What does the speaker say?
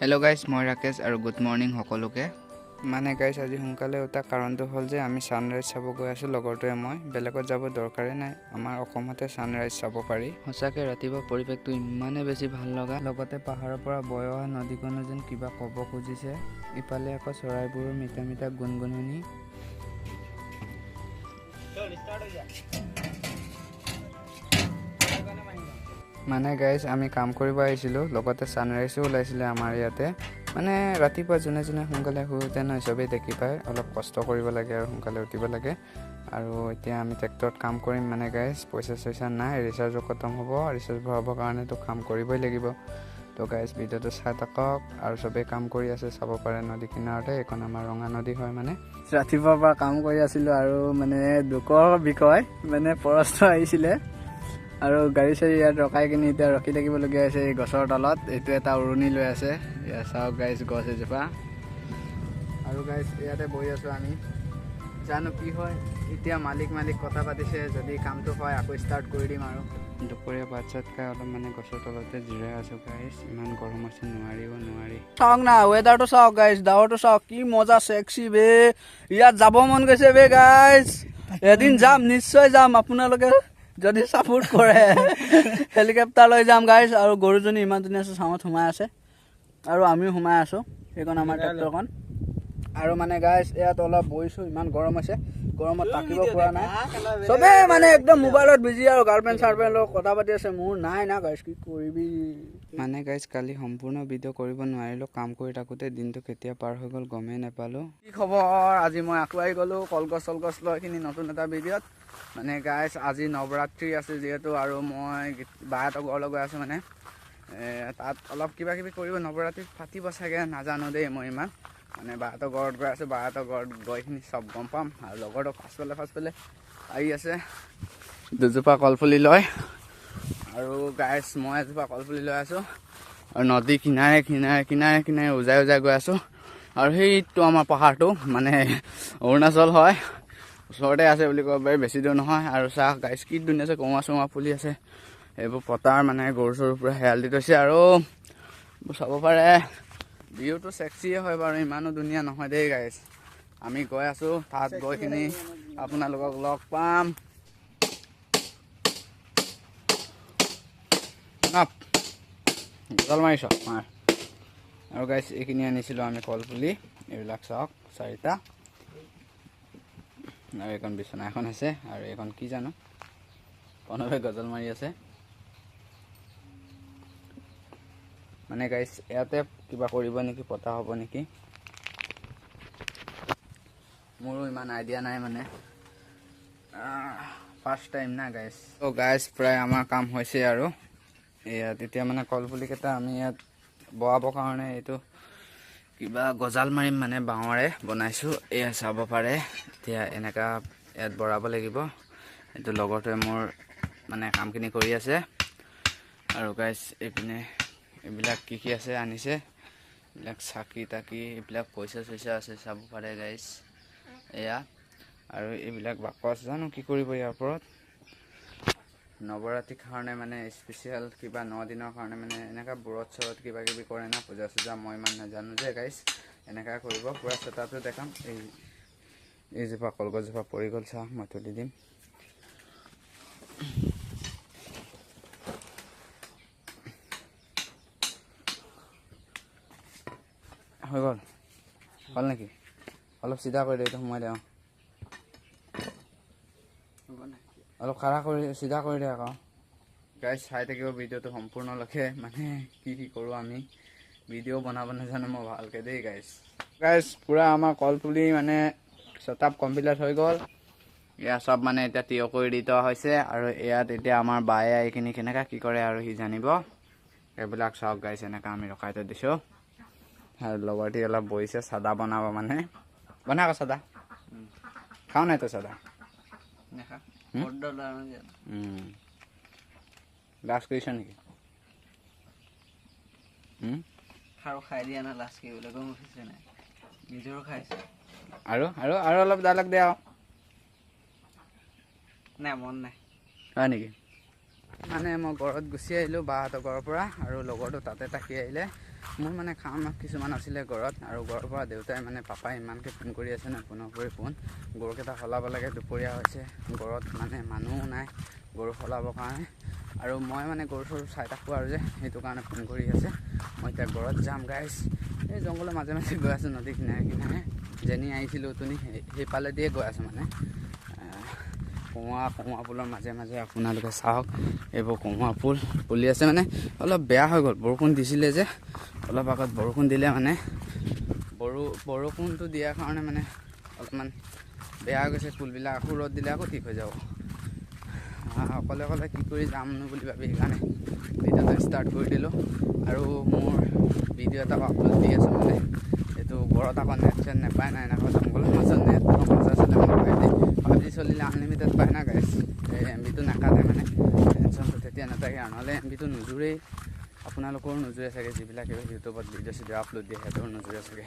Hello guys मैं राकेश और good morning সকলোকে মানে গাইস আজি সোনকালে উঠা কাৰণটো হ'ল যে আমি সানৰাইজ চাব গৈ আছো লগৰটোৱে মই বেলেগত যাব দৰকাৰে নাই আমাৰ অসমতে সানৰাইজ চাব পাৰি হসাকে ৰাতিপুৱা পৰিৱেশটো ইমানে বেছি ভাল লগা লগতে পাহাৰৰ পৰা বৈ অহা নদীখনো যেন কিবা ক'ব খুজিছে ইফালে আকৌ চৰাইবোৰৰ মিঠা মিঠা গুণগুণনি মানে গাইস আমি কাম কৰিব আহিছিলো লগতে সানৰাইজও ওলাইছিলে আমাৰ ইয়াতে মানে ৰাতিপুৱা জনে জনে সোনকালে শুতে নহয় সবেই দেখি পায় অলপ কষ্ট কৰিব লাগে আৰু সোনকালে উঠিব লাগে আৰু এতিয়া আমি ট্ৰেক্টৰত কাম কৰিম মানে গাইস পইচা নাই ৰিচাৰ্জ খতম হ'ব ৰিচাৰ্জ ভৰাবৰ কাৰণে তো কাম কৰিবই লাগিব তো গাইস ভিডিওটো চাই থাকক আৰু সবেই কাম কৰি আছে চাব পাৰে নদী কিনাৰতে এখন আমাৰ ৰঙা নদী হয় মানে ৰাতিপুৱাৰ পৰা কাম কৰি আছিলো আৰু মানে দুকৰ বিষয় মানে পৰস্ত আহিছিলে আৰু গাড়ী চাৰি ইয়াত ৰখাই কিনে এতিয়া ৰখি থাকিবলগীয়া হৈছে এই গছৰ তলত এইটো এটা উৰণি লৈ আছে ইয়া চাওক গাইছ গছ এজোপা আৰু গাইছ ইয়াতে বহি আছো আমি জানো কি হয় এতিয়া মালিক কথা পাতিছে যদি কামটো হয় আকৌ ষ্টাৰ্ট কৰি দিম আৰু দুপৰীয়া ভাত চাত খাই অলপ মানে গছৰ তলতে জিৰাই আছো গাইছ ইমান গৰম আছে নোৱাৰি চাওক না ৱেডাৰটো চাওক গাইছ ডাৱৰটো চাওক কি মজা সেক্সি বে ইয়াত যাব মন গৈছে বে গাইছ এদিন যাম নিশ্চয় যাম আপোনালোকে যদি সাপোর্ট কৰে হেলিকপ্টাৰ লৈ যাম গাইস আৰু গৰুজনী ইমান ধুনীয়া আছে সামত সোমাই আছে আৰু আমিও সোমাই আছো এইখন আমাৰ ট্ৰেক্টৰখন আৰু মানে গাইস ইয়াত অলপ বইছো ইমান গৰম আছে গৰমত থাকিব পৰা নাই সবে মানে একদম মোবাইলত বিজি আৰু গাৰ্লফ্ৰেণ্ড সাৰ্লফ্ৰেণ্ডৰ কথা পাতি আছে মোৰ নাই না গাইস কি কৰিবি মানে গাইস কালি সম্পূৰ্ণ ভিডিও কৰিব নোৱাৰিলো কাম কৰি থাকোতে দিনটো কেতিয়া পাৰ হৈ গ'ল গমেই নাপালো কি খবৰ আজি মই আকুৱাই গলো কলগছ লৈ কিনি নতুন এটা ভিডিওত মানে গাইস আজি নৱৰাত্ৰি আছে যেহেতু আৰু মই বাহঁতৰ ঘৰলৈ গৈ আছো মানে তাত অলপ কিবা কিবি কৰিব নৱৰাত্ৰিত ফাটিব চাগে নাজানো দেই মই ইমান মানে বাহঁতৰ ঘৰত গৈ আছো বাহঁতৰ ঘৰত গৈখিনি চব গম পাম আৰু লগৰটো ফাৰ্ষ্টফালে আহি আছে দুজোপা কলপুলি লৈ আৰু গাইস মই এজোপা কলপুলি লৈ আছো আৰু নদী কিনাৰে উজাই গৈ আছো আৰু সেইটো আমাৰ পাহাৰটো মানে অৰুণাচল হয় ওচৰতে আছে বুলি ক'ব পাৰি বেছি দূৰ নহয় আৰু চাহ গাইছ কি ধুনীয়া আছে কমা ফুলি আছে এইবোৰ পতাৰ মানে গৰু চৰুৰ পৰা হেৰাল দি থৈছে আৰু চাব পাৰে ভিউটো সেক্সিয়ে হয় বাৰু ইমানো ধুনীয়া নহয় দেই গাইছ আমি গৈ আছো তাত গৈ কিনি আপোনালোকক লগ পাম গজাল মাৰিছ আৰু গাইছ এইখিনি আনিছিলোঁ আমি কলপুলি এইবিলাক চাওক 4টা আৰু এখন বিছনা এখন আছে আৰু এখন কি জানো পনবে গজল মাৰি আছে মানে গাইস ইয়াতে কিবা কৰিব নেকি পতা হ'ব নেকি মোৰো ইমান আইডিয়া নাই মানে ফাৰ্ষ্ট টাইম না গাইস তো গাইস প্ৰায় আমাৰ কাম হৈছে আৰু ইয়াত এতিয়া মানে কলপুলি কেইটা আমি ইয়াত বহাবৰ কাৰণে এইটো কিবা গজাল মাৰিম মানে বাঁহৰে বনাইছো এয়া চাব পাৰে এতিয়া এনেকা ইয়াত বৰাব লাগিব এইটো লগৰটোৱে মোৰ মানে কামখিনি কৰি আছে আৰু গাইস এইপিনে এইবিলাক কি আছে আনিছে এইবিলাক চাকি তাকি এইবিলাক পইচা আছে চাব পাৰে গাইস এয়া আৰু এইবিলাক বাকচ জানো কি কৰিব ইয়াৰ ওপৰত নৱৰাত্ৰিৰ কাৰণে মানে স্পেচিয়েল কিবা 9 দিনৰ কাৰণে মানে এনেকা ব্ৰত চৰত কিবা কিবি কৰে না পূজা মই ইমান নাজানো যে গাইস এনেকা কৰিব পুৰা সেটআপটো দেখাম এই জোপা কলগছজোপা পৰি গ'ল চাহ মই তুলি দিম হৈ গ'ল হ'ল নেকি অলপ চিধা কৰি দে এইটো সোমাই দে অলপ খাৰা কৰি চিধা কৰি দে আকৌ গাইস চাই থাকিব ভিডিওটো সম্পূৰ্ণলৈকে মানে কি কৰোঁ আমি ভিডিও বনাব নাজানো মই ভালকৈ দেই গাইস পুৰা আমাৰ কলপুলি মানে সেটআপ কমপ্লিট হৈ গ'ল এয়া সব মানে এতিয়া তিয় কৰি দি থোৱা হৈছে আৰু ইয়াত এতিয়া আমাৰ বায়ে এইখিনি কেনেকৈ কি কৰে আৰু সি জানিব এইবিলাক চাওক গাইস এনেকৈ আমি ৰখাই থৈ দিছোঁ আৰু লগৰটি অলপ বহিছে চাদা বনাব মানে বনা আকৌ চাদা খাওঁ নাই তো চাদা লাজ কৰিছ নেকি খাই দিয়া না লাজ কি বোলে গম উঠিছে নাই নিজৰো খাইছে আৰু অলপ ডাইলগ দে আৰু নাই মন নাই হয় নেকি মানে মই ঘৰত গুচি আহিলোঁ বাহঁতৰ ঘৰৰ পৰা, আৰু লগৰটো তাতে থাকি আহিলে। মোৰ মানে কাম কিছুমান আছিলে ঘৰত, আৰু ঘৰৰ পৰা দেউতাই মানে পাপাই ইমানকৈ ফোন কৰি আছে ন, ফোনৰ কৰি ফোন। গৰুকেইটা সলাব লাগে, দুপৰীয়া হৈছে, ঘৰত মানে মানুহো নাই গৰু সলাবৰ কাৰণে। আৰু মই মানে গৰু চৰু চাই থাকোঁ আৰু যে সেইটো কাৰণে ফোন কৰি আছে। মই এতিয়া ঘৰত যাম গাইছ। এই জংঘলৰ মাজে মাজে গৈ আছোঁ, নদী কিনাৰে কিনাৰে। যেনি আহিছিলোঁ তুমি সেইফালে দিয়ে গৈ আছোঁ মানে। কমোৱা ফুলৰ মাজে মাজে আপোনালোকে চাওক, এইবোৰ কমোৱা ফুল ফুলি আছে। মানে অলপ বেয়া হৈ গ'ল, বৰষুণ দিছিলে যে, অলপ আগত বৰষুণ দিলে মানে বৰষুণটো দিয়াৰ কাৰণে মানে অলপমান বেয়া হৈ গৈছে ফুলবিলাক। আকৌ ৰ'দ দিলে আকৌ ঠিক হৈ যাব। অকলে অকলে কি কৰি যামনো বুলি ভাবি সেইকাৰণে ভিডিঅ'টো ষ্টাৰ্ট কৰি দিলোঁ। আৰু মোৰ ভিডিঅ' এটা আপলোড দি আছোঁ মানে, এইটো ঘৰত আকৌ নেট চেট নাপায় নাই, এনেকুৱা জংঘলৰ মাজত নেট মজা চলে মোবাইল 5G চলিলে আনলিমিটেড পায় না গাইছ। এই MB টো নাকাটে মানে, টেনশ্যনটো তেতিয়া নাথাকে আৰু, নহ'লে MB টো নোজোৰেই। আপোনালোকৰো নোজোৰে চাগে, যিবিলাকে ইউটিউবত ভিডিঅ' চিডিঅ' আপলোড দিয়ে সিহঁতৰ নোজোৰে চাগে।